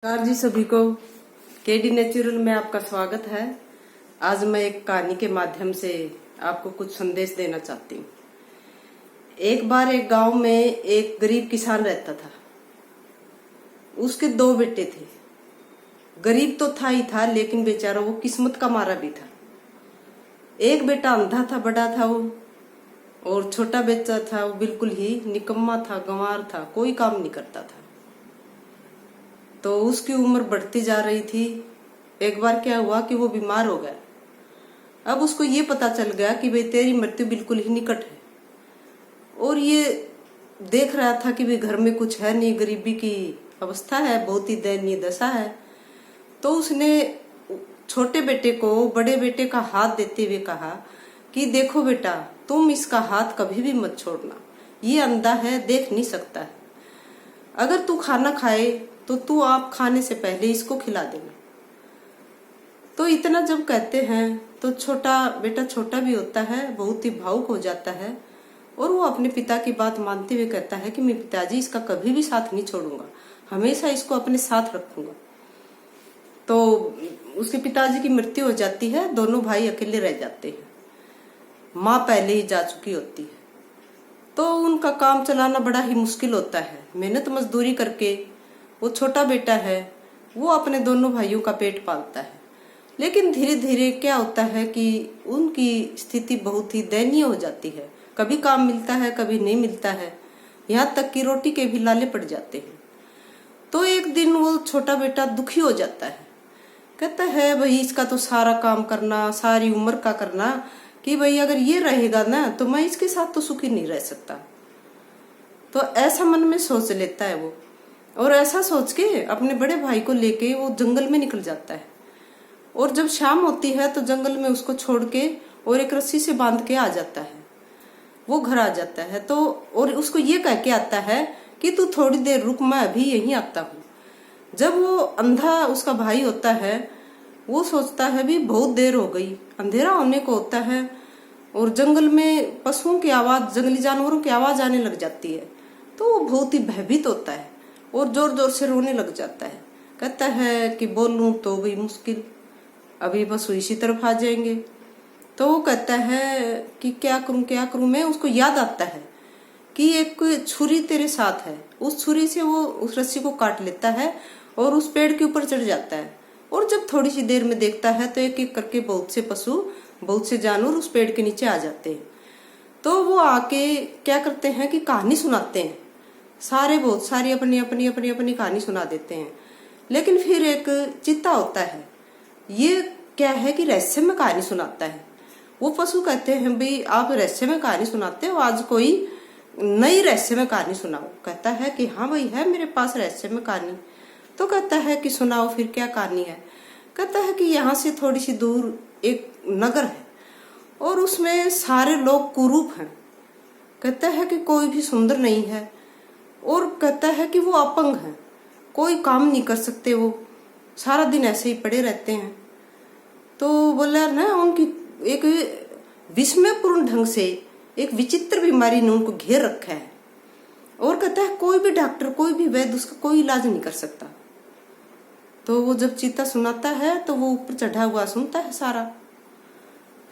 नमस्कार जी सभी को। केडी नेचुरल में आपका स्वागत है। आज मैं एक कहानी के माध्यम से आपको कुछ संदेश देना चाहती हूँ। एक बार एक गांव में एक गरीब किसान रहता था। उसके दो बेटे थे। गरीब तो था ही था, लेकिन बेचारा वो किस्मत का मारा भी था। एक बेटा अंधा था, बड़ा था वो, और छोटा बेटा था वो बिल्कुल ही निकम्मा था, गंवार था, कोई काम नहीं करता था। तो उसकी उम्र बढ़ती जा रही थी। एक बार क्या हुआ कि वो बीमार हो गया। अब उसको ये पता चल गया कि भाई तेरी मृत्यु बिल्कुल ही निकट है, और ये देख रहा था कि भाई घर में कुछ है नहीं, गरीबी की अवस्था है, बहुत ही दयनीय दशा है। तो उसने छोटे बेटे को बड़े बेटे का हाथ देते हुए कहा कि देखो बेटा, तुम इसका हाथ कभी भी मत छोड़ना, ये अंधा है, देख नहीं सकता है। अगर तू खाना खाए तो तू आप खाने से पहले इसको खिला देना। तो इतना जब कहते हैं तो छोटा बेटा, छोटा भी होता है, बहुत ही भावुक हो जाता है, और वो अपने पिता की बात मानते हुए कहता है कि मैं पिताजी इसका कभी भी साथ नहीं छोड़ूंगा, हमेशा इसको अपने साथ रखूंगा। तो उसके पिताजी की मृत्यु हो जाती है, दोनों भाई अकेले रह जाते हैं। माँ पहले ही जा चुकी होती है। तो उनका काम चलाना बड़ा ही मुश्किल होता है। मेहनत मजदूरी करके वो छोटा बेटा है, वो अपने दोनों भाइयों का पेट पालता है। लेकिन धीरे धीरे क्या होता है कि उनकी स्थिति बहुत ही दयनीय हो जाती है। कभी काम मिलता है, कभी नहीं मिलता है, यहाँ तक कि रोटी के भी लाले पड़ जाते हैं। तो एक दिन वो छोटा बेटा दुखी हो जाता है, कहता है भाई इसका तो सारा काम करना, सारी उम्र का करना, कि भाई अगर ये रहेगा ना तो मैं इसके साथ तो सुखी नहीं रह सकता। तो ऐसा मन में सोच लेता है वो, और ऐसा सोच के अपने बड़े भाई को लेके वो जंगल में निकल जाता है। और जब शाम होती है तो जंगल में उसको छोड़ के और एक रस्सी से बांध के आ जाता है। वो घर आ जाता है तो और उसको ये कह के आता है कि तू थोड़ी देर रुक, मैं अभी यहीं आता हूँ। जब वो अंधा उसका भाई होता है, वो सोचता है भी बहुत देर हो गई, अंधेरा होने को होता है, और जंगल में पशुओं की आवाज, जंगली जानवरों की आवाज आने लग जाती है। तो वो बहुत ही भयभीत होता है और जोर जोर से रोने लग जाता है। कहता है कि बोलूं तो भी मुश्किल, अभी बस इसी तरफ आ जाएंगे। तो वो कहता है कि क्या करूं क्या करूं मैं। उसको याद आता है कि एक छुरी तेरे साथ है। उस छुरी से वो उस रस्सी को काट लेता है और उस पेड़ के ऊपर चढ़ जाता है। और जब थोड़ी सी देर में देखता है तो एक एक करके बहुत से पशु, बहुत से जानवर उस पेड़ के नीचे आ जाते हैं। तो वो आके क्या करते हैं कि कहानी सुनाते हैं। सारे बहुत सारी अपनी अपनी अपनी अपनी कहानी सुना देते हैं। लेकिन फिर एक चीता होता है, ये क्या है कि रहस्य में कहानी सुनाता है। वो पशु कहते हैं भाई आप रहस्य में कहानी सुनाते हो, आज कोई नई रहस्य में कहानी सुनाओ। कहता है कि हाँ भाई है मेरे पास रहस्य में कहानी। तो कहता है कि सुनाओ फिर क्या कहानी है। कहता है कि यहाँ से थोड़ी सी दूर एक नगर है और उसमें सारे लोग कुरूप हैं। कहता है कि कोई भी सुंदर नहीं है, और कहता है कि वो अपंग है, कोई काम नहीं कर सकते, वो सारा दिन ऐसे ही पड़े रहते हैं। तो बोला ना उनकी एक विस्मयपूर्ण ढंग से एक विचित्र बीमारी ने उनको घेर रखा है, और कहता है कोई भी डॉक्टर, कोई भी वैद्य उसका कोई इलाज नहीं कर सकता। तो वो जब चीता सुनाता है तो वो ऊपर चढ़ा हुआ सुनता है सारा।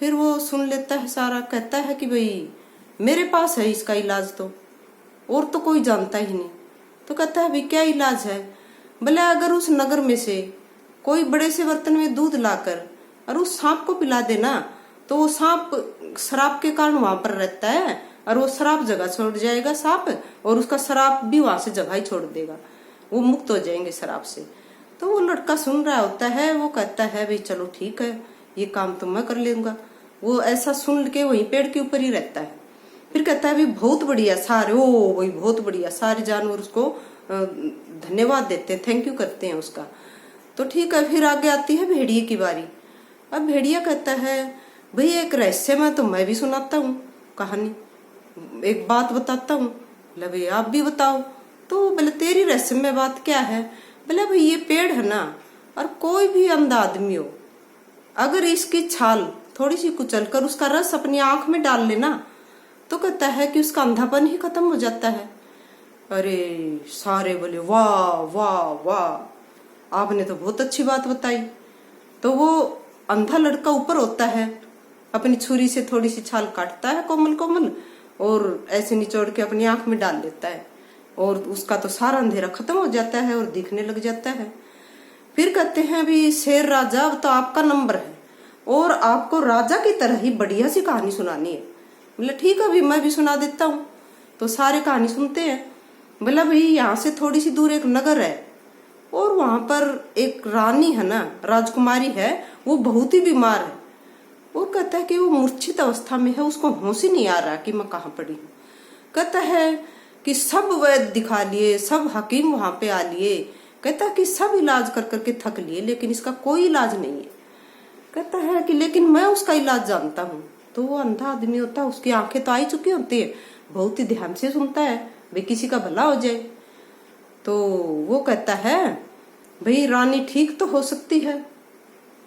फिर वो सुन लेता है सारा। कहता है कि भाई मेरे पास है इसका इलाज, तो और तो कोई जानता ही नहीं। तो कहता है भाई क्या इलाज है। भले अगर उस नगर में से कोई बड़े से बर्तन में दूध लाकर और उस सांप को पिला देना, तो वो सांप शराब के कारण वहां पर रहता है, और वो शराब जगह छोड़ जाएगा सांप, और उसका शराब भी वहां से जगह ही छोड़ देगा, वो मुक्त हो जाएंगे शराब से। तो वो लड़का सुन रहा होता है, वो कहता है भाई चलो ठीक है, ये काम तो मैं कर लूंगा। वो ऐसा सुन के वहीं पेड़ के ऊपर ही रहता है। फिर कहता है भी बहुत बढ़िया, सारे ओ वही बहुत बढ़िया, सारे जानवर उसको धन्यवाद देते हैं, थैंक यू करते हैं उसका। तो ठीक है, फिर आगे आती है भेड़िए की बारी। अब भेड़िया कहता है भाई एक रहस्य में तो मैं भी सुनाता हूँ कहानी, एक बात बताता हूँ। बोले भाई आप भी बताओ। तो बोले तेरी रहस्य में बात क्या है। बोले भाई ये पेड़ है ना, और कोई भी अंधा आदमी हो, अगर इसकी छाल थोड़ी सी कुचल कर उसका रस अपनी आंख में डाल लेना, तो कहता है कि उसका अंधापन ही खत्म हो जाता है। अरे सारे बोले वाह वाह वाह। आपने तो बहुत अच्छी बात बताई। तो वो अंधा लड़का ऊपर होता है, अपनी छुरी से थोड़ी सी छाल काटता है कोमल कोमल और ऐसे निचोड़ के अपनी आंख में डाल लेता है और उसका तो सारा अंधेरा खत्म हो जाता है और दिखने लग जाता है। फिर कहते हैं भी शेर राजा अब तो आपका नंबर है और आपको राजा की तरह ही बढ़िया सी कहानी सुनानी है। बोले ठीक है अभी मैं भी सुना देता हूँ। तो सारे कहानी सुनते हैं। बोला भाई यहाँ से थोड़ी सी दूर एक नगर है और वहां पर एक रानी है ना, राजकुमारी है, वो बहुत ही बीमार है। वो कहता है कि वो मूर्छित अवस्था में है, उसको होश ही नहीं आ रहा कि मैं कहाँ पड़ी हूँ। कहता है कि सब वैद्य दिखा लिए, सब हकीम वहां पे आ लिए, कहता है कि सब इलाज कर करके थक लिए लेकिन इसका कोई इलाज नहीं है। कहता है कि लेकिन मैं उसका इलाज जानता हूँ। तो वो अंधा आदमी होता है, उसकी आंखें तो आई चुकी होती है, बहुत ही ध्यान से सुनता है भाई किसी का भला हो जाए। तो वो कहता है भाई रानी ठीक तो हो सकती है।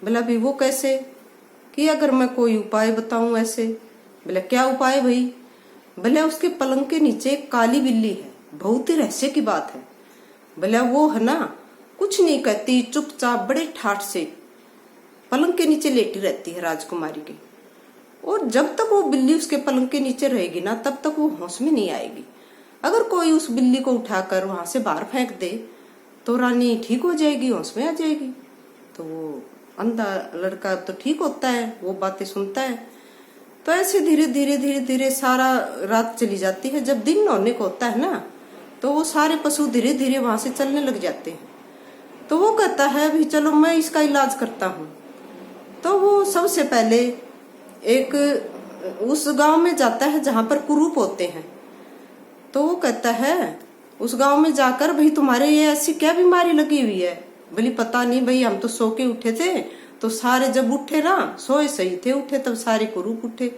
बोला भाई वो कैसे, कि अगर मैं कोई उपाय बताऊं ऐसे। बोला क्या उपाय भाई। बोले उसके पलंग के नीचे एक काली बिल्ली है, बहुत ही रहस्य की बात है। बोला वो है ना कुछ नहीं कहती, चुपचाप बड़े ठाठ से पलंग के नीचे लेटी रहती है राजकुमारी के, और जब तक वो बिल्ली उसके पलंग के नीचे रहेगी ना तब तक वो होश में नहीं आएगी। अगर कोई उस बिल्ली को उठाकर वहां से बाहर फेंक दे तो रानी ठीक हो जाएगी, होश में आ जाएगी। तो वो अंधा लड़का तो ठीक होता है, वो बातें सुनता है। तो ऐसे धीरे धीरे धीरे धीरे सारा रात चली जाती है। जब दिन होने को होता है ना तो वो सारे पशु धीरे धीरे वहां से चलने लग जाते हैं। तो वो कहता है भी चलो मैं इसका इलाज करता हूँ। तो वो सबसे पहले एक उस गांव में जाता है जहां पर कुरूप होते हैं। तो वो कहता है उस गांव में जाकर भाई तुम्हारे ये ऐसी क्या बीमारी लगी हुई है। बोली पता नहीं भाई, हम तो सो के उठे थे, तो सारे जब उठे ना, सोए सही थे, उठे तब सारे कुरूप उठे।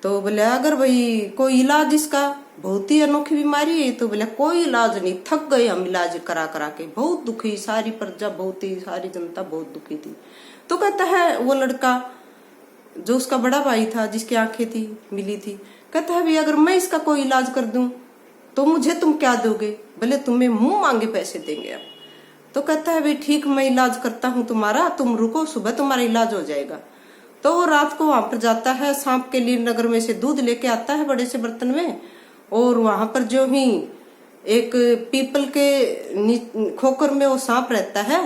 तो बोले अगर भाई कोई इलाज इसका, बहुत ही अनोखी बीमारी है। तो बोले कोई इलाज नहीं, थक गए हम इलाज करा करा के, बहुत दुखी सारी प्रजा, बहुत ही सारी जनता बहुत दुखी थी। तो कहता है वो लड़का जो उसका बड़ा भाई था जिसकी आंखें थी मिली थी, कहता है भाई अगर मैं इसका कोई इलाज कर दूं तो मुझे तुम क्या दोगे। बोले तुम्हें मुंह मांगे पैसे देंगे हम। तो कहता है भाई ठीक मैं इलाज करता हूँ तुम्हारा, तुम रुको, सुबह तुम्हारा इलाज हो जाएगा। तो वो रात को वहां पर जाता है, सांप के लिए नगर में से दूध लेके आता है बड़े से बर्तन में, और वहां पर जो ही एक पीपल के खोकर में वो सांप रहता है,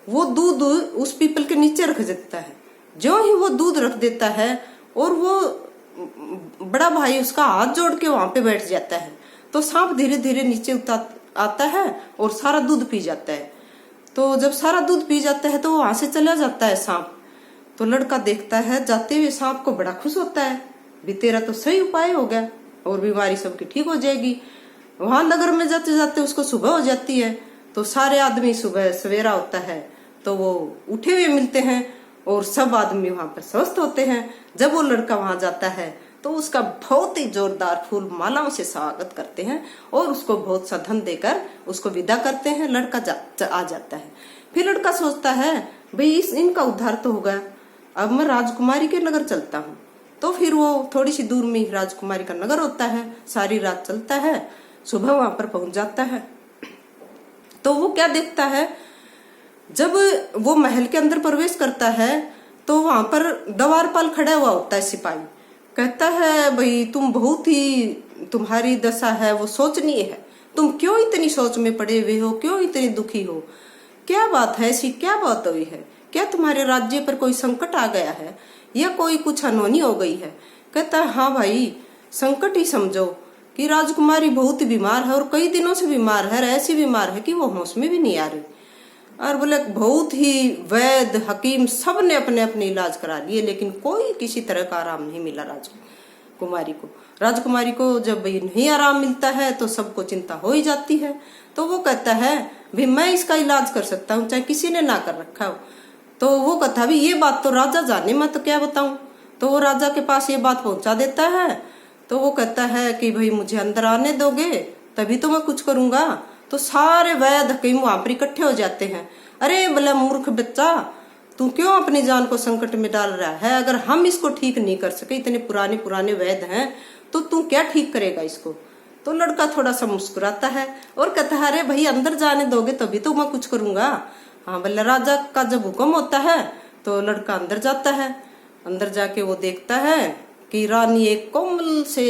वो दूध उस पीपल के नीचे रख देता है। जो ही वो दूध रख देता है और वो बड़ा भाई उसका हाथ जोड़ के वहां पे बैठ जाता है, तो सांप धीरे धीरे नीचे उतर आता है और सारा दूध पी जाता है। तो जब सारा दूध पी जाता है तो वहां से चला जाता है सांप। तो लड़का देखता है जाते हुए सांप को, बड़ा खुश होता है भी तेरा तो सही उपाय हो गया और बीमारी सबकी ठीक हो जाएगी। वहां नगर में जाते जाते उसको सुबह हो जाती है। तो सारे आदमी, सुबह सवेरा होता है तो वो उठे हुए मिलते हैं और सब आदमी वहां पर स्वस्थ होते हैं। जब वो लड़का वहां जाता है तो उसका बहुत ही जोरदार फूल मालाओं से स्वागत करते हैं और उसको बहुत सा धन देकर उसको विदा करते हैं। लड़का आ जाता है। फिर लड़का सोचता है भाई इनका उद्धार तो हो गया, अब मैं राजकुमारी के नगर चलता हूँ। तो फिर वो थोड़ी सी दूर में राजकुमारी का नगर होता है, सारी रात चलता है, सुबह वहां पर पहुंच जाता है। तो वो क्या देखता है, जब वो महल के अंदर प्रवेश करता है तो वहां पर द्वारपाल खड़ा हुआ होता है, सिपाही। कहता है भाई तुम बहुत ही, तुम्हारी दशा है वो शोचनीय है, तुम क्यों इतनी सोच में पड़े हुए हो, क्यों इतनी दुखी हो, क्या बात है, ऐसी क्या बात हुई है, क्या तुम्हारे राज्य पर कोई संकट आ गया है या कोई कुछ अनहोनी हो गई है। कहता है हाँ भाई संकट ही समझो कि राजकुमारी बहुत बीमार है और कई दिनों से बीमार है, ऐसी बीमार है कि वो होश में भी नहीं आ रही। और बोले बहुत ही वैद्य हकीम सब ने अपने अपने इलाज करा लिए लेकिन कोई किसी तरह का आराम नहीं मिला राजकुमारी को। राजकुमारी को जब नहीं आराम मिलता है तो सबको चिंता हो ही जाती है। तो वो कहता है भाई मैं इसका इलाज कर सकता हूँ चाहे किसी ने ना कर रखा हो। तो वो कहता है ये बात तो राजा जाने, मैं तो क्या बताऊं। तो वो राजा के पास ये बात पहुंचा देता है। तो वो कहता है कि भाई मुझे अंदर आने दोगे तभी तो मैं कुछ करूंगा। तो सारे वैद्य हकीम वहां पर इकट्ठे हो जाते हैं। अरे बोला मूर्ख बच्चा, तू क्यों अपनी जान को संकट में डाल रहा है, अगर हम इसको ठीक नहीं कर सके, इतने पुराने पुराने वैद्य हैं, तो तू क्या ठीक करेगा इसको। तो लड़का थोड़ा सा मुस्कुराता है और कहता है अरे भाई अंदर जाने दोगे तभी तो मैं कुछ करूंगा। हाँ बोले राजा का जब हुक्म होता है तो लड़का अंदर जाता है। अंदर जाके वो देखता है कि रानी एक कोमल से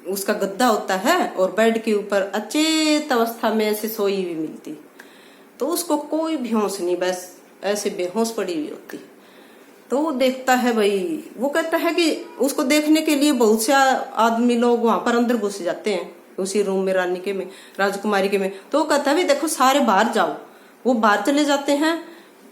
उसका गद्दा होता है और बेड के ऊपर अचेत अवस्था में ऐसे सोई हुई मिलती। तो उसको कोई भी होश नहीं, बस ऐसे बेहोश पड़ी हुई होती। तो वो देखता है भाई, वो कहता है कि उसको देखने के लिए बहुत से आदमी लोग वहां पर अंदर घुस जाते हैं उसी रूम में, रानी के में, राजकुमारी के में। तो वो कहता है भी देखो सारे बाहर जाओ। वो बाहर चले जाते हैं।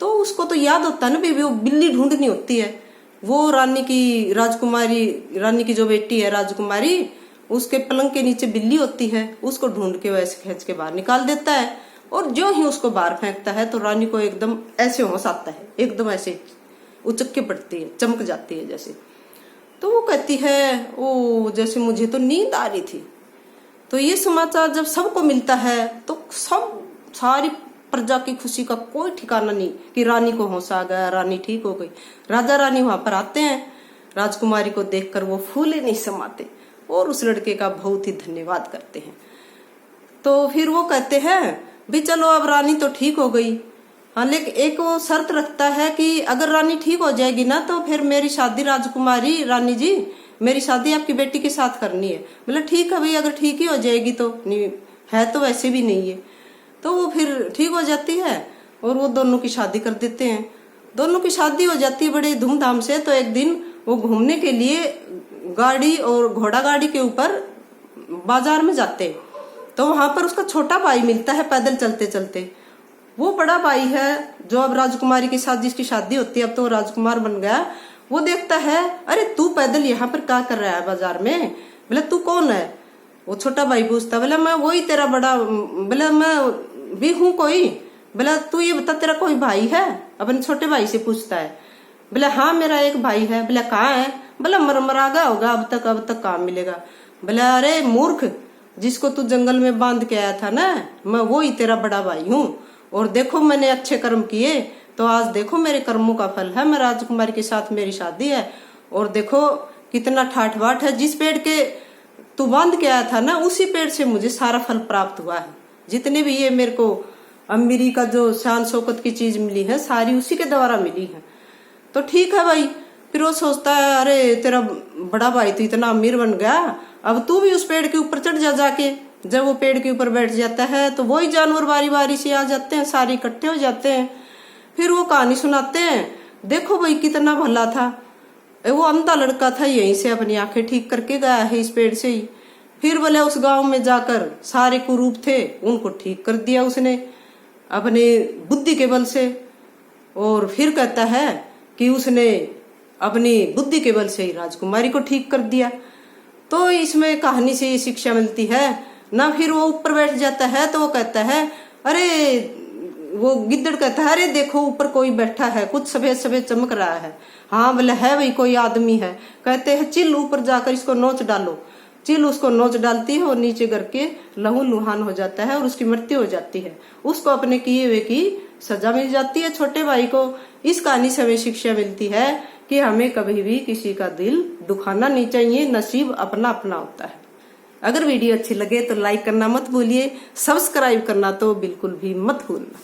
तो उसको तो याद होता है ना भी वो बिल्ली ढूंढनी होती है। वो रानी की राजकुमारी, रानी की जो बेटी है राजकुमारी, उसके पलंग के नीचे बिल्ली होती है, उसको ढूंढ के वैसे खींच के बाहर निकाल देता है। और जो ही उसको बाहर फेंकता है तो रानी को एकदम ऐसे होश आता है, एकदम ऐसे उचक के पड़ती है, चमक जाती है जैसे। तो वो कहती है ओ जैसे मुझे तो नींद आ रही थी। तो ये समाचार जब सबको मिलता है तो सब सारी प्रजा की खुशी का कोई ठिकाना नहीं कि रानी को होश आ गया, रानी ठीक हो गई। राजा रानी वहां पर आते हैं, राजकुमारी को देखकर वो फूले नहीं समाते और उस लड़के का बहुत ही धन्यवाद करते हैं। तो फिर वो कहते हैं भी चलो अब रानी तो ठीक हो गई, हाँ लेकिन एक वो शर्त रखता है कि अगर रानी ठीक हो जाएगी ना तो फिर मेरी शादी राजकुमारी, रानी जी मेरी शादी आपकी बेटी के साथ करनी है। मतलब ठीक है भाई, अगर ठीक ही हो जाएगी तो, नहीं है तो वैसे भी नहीं है। तो वो फिर ठीक हो जाती है और वो दोनों की शादी कर देते हैं। दोनों की शादी हो जाती है बड़े धूमधाम से। तो एक दिन वो घूमने के लिए गाड़ी और घोड़ा गाड़ी के ऊपर बाजार में जाते हैं। तो वहां पर उसका छोटा भाई मिलता है पैदल चलते चलते। वो बड़ा भाई है जो अब राजकुमारी के साथ जिसकी शादी होती है, अब तो वो राजकुमार बन गया। वो देखता है अरे तू पैदल यहाँ पर क्या कर रहा है बाजार में। बोले तू कौन है। वो छोटा भाई पूछता, बोले मैं वही तेरा बड़ा, बोले मैं भी हूँ कोई। बोले तू ये बता तेरा कोई भाई है, अपने छोटे भाई से पूछता है। बोले हाँ मेरा एक भाई है। बोले कहाँ है। बोले मरा गया होगा, अब तक कहाँ मिलेगा। बोले अरे मूर्ख, जिसको तू जंगल में बांध के आया था ना, मैं वो ही तेरा बड़ा भाई हूँ। और देखो मैंने अच्छे कर्म किए तो आज देखो मेरे कर्मों का फल है, मैं राजकुमारी के साथ मेरी शादी है। और देखो कितना ठाठ बाट है, जिस पेड़ के तू बांध के आया था ना उसी पेड़ से मुझे सारा फल प्राप्त हुआ है। जितने भी ये मेरे को अमीरी का जो शान शौकत की चीज मिली है सारी उसी के द्वारा मिली है। तो ठीक है भाई। फिर वो सोचता है अरे तेरा बड़ा भाई तो इतना अमीर बन गया, अब तू भी उस पेड़ के ऊपर चढ़ जा जाके। जब वो पेड़ के ऊपर बैठ जाता है तो वही जानवर बारी बारी से आ जाते हैं, सारे इकट्ठे हो जाते हैं। फिर वो कहानी सुनाते हैं, देखो भाई कितना भला था वो अंधा लड़का था, यहीं से अपनी आंखें ठीक करके गया है इस पेड़ से ही। फिर बोले उस गांव में जाकर सारे कुरूप थे उनको ठीक कर दिया उसने अपने बुद्धि के बल से। और फिर कहता है कि उसने अपनी बुद्धि के बल से ही राजकुमारी को ठीक कर दिया। तो इसमें कहानी से ये शिक्षा मिलती है ना। फिर वो ऊपर बैठ जाता है तो वो कहता है अरे, वो गिद्दड़ कहता है अरे देखो ऊपर कोई बैठा है, कुछ सफेद सफेद चमक रहा है। हाँ बोले है भाई कोई आदमी है। कहते हैं चिल ऊपर जाकर इसको नोच डालो। चिल उसको नोच डालती है और नीचे करके लहू लुहान हो जाता है और उसकी मृत्यु हो जाती है। उसको अपने किए हुए की सजा मिल जाती है छोटे भाई को। इस कहानी से हमें शिक्षा मिलती है कि हमें कभी भी किसी का दिल दुखाना नहीं चाहिए, नसीब अपना अपना होता है। अगर वीडियो अच्छी लगे तो लाइक करना मत भूलिए, सब्सक्राइब करना तो बिल्कुल भी मत भूलना।